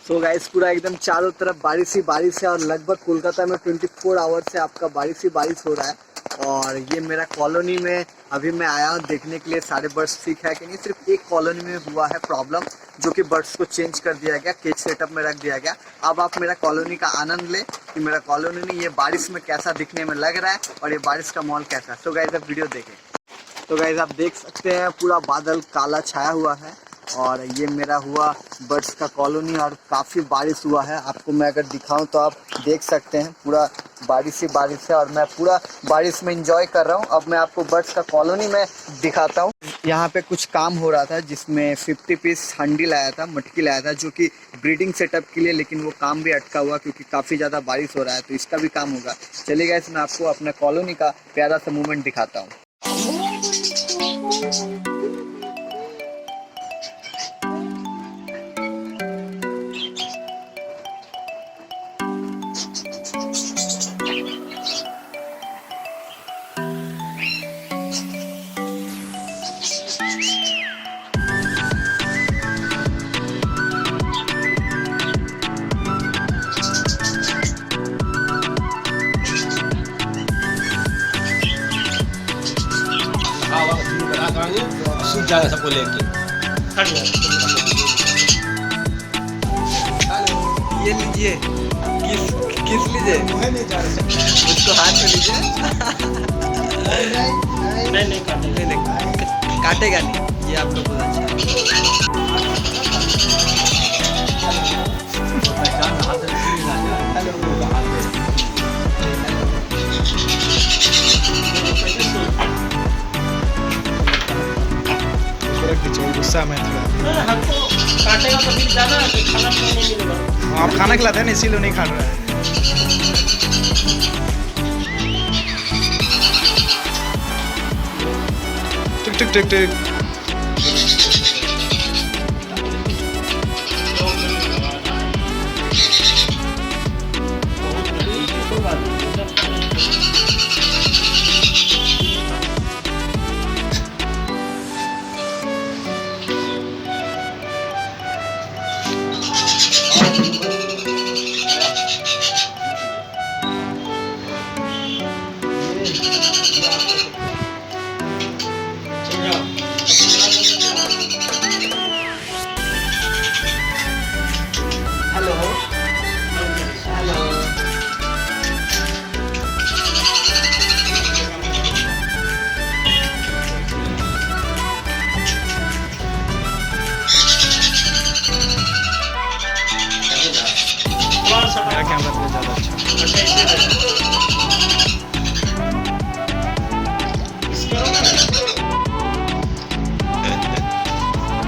So guys पूरा एकदम चारों तरफ बारिश ही बारिश है और लगभग कोलकाता में 24 आवर से आपका बारिश ही बारिश हो रहा है। और ये मेरा कॉलोनी में अभी मैं आया हूँ देखने के लिए सारे बर्ड्स ठीक है कि नहीं। सिर्फ एक कॉलोनी में हुआ है प्रॉब्लम, जो कि बर्ड्स को चेंज कर दिया गया, केज सेटअप में रख दिया गया। अब आप मेरा कॉलोनी का आनंद ले कि मेरा कॉलोनी में ये बारिश में कैसा दिखने में लग रहा है और ये बारिश का माहौल कैसा है। तो गाइस आप वीडियो देखें। तो गाइस आप देख सकते हैं पूरा बादल काला छाया हुआ है और ये मेरा हुआ बर्ड्स का कॉलोनी और काफ़ी बारिश हुआ है। आपको मैं अगर दिखाऊं तो आप देख सकते हैं पूरा बारिश ही बारिश है और मैं पूरा बारिश में एंजॉय कर रहा हूं। अब मैं आपको बर्ड्स का कॉलोनी में दिखाता हूं। यहाँ पे कुछ काम हो रहा था जिसमें 50 पीस हंडी लाया था, मटकी लाया था, जो कि ब्रीडिंग सेटअप के लिए, लेकिन वो काम भी अटका हुआ क्योंकि काफ़ी ज़्यादा बारिश हो रहा है, तो इसका भी काम होगा। चलिए गाइस मैं आपको अपना कॉलोनी का प्यारा सा मूवमेंट दिखाता हूँ। सूख जाएगा सबको लेके। ये लीजिए, किस लीजिए, उसको हाथ में लीजिए। नहीं काटेगा नहीं, ये आप लोग बहुत अच्छा। गुस्सा में थोड़ा हमको काटेगा तो फिर जाना खाना नहीं मिलेगा। आप खाना खिलाते हैं ना, इसीलिए नहीं खा रहा है। टिक टिक टिक टिक। मेरा कैमरा तो ज़्यादा अच्छा।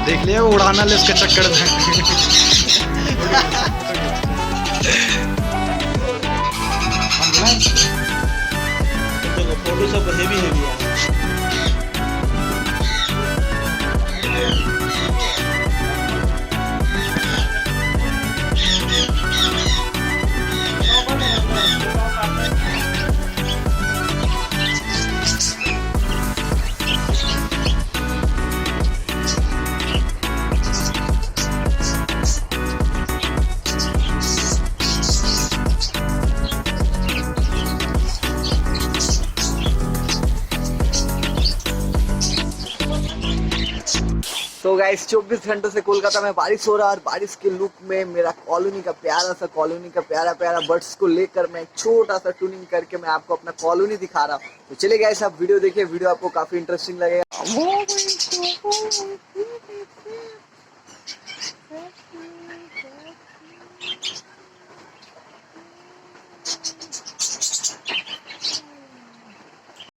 देख लिया वो उड़ाना ले उसके चक्कर में। फोटो सब हेवी है। तो गाइस 24 घंटों से कोलकाता में बारिश हो रहा है और बारिश के लुक में मेरा कॉलोनी का प्यारा प्यारा बर्ड्स को लेकर मैं एक छोटा सा ट्यूनिंग करके मैं आपको अपना कॉलोनी दिखा रहा हूँ। तो चलिए गाइस आप वीडियो देखिए, वीडियो आपको काफी इंटरेस्टिंग लगेगा।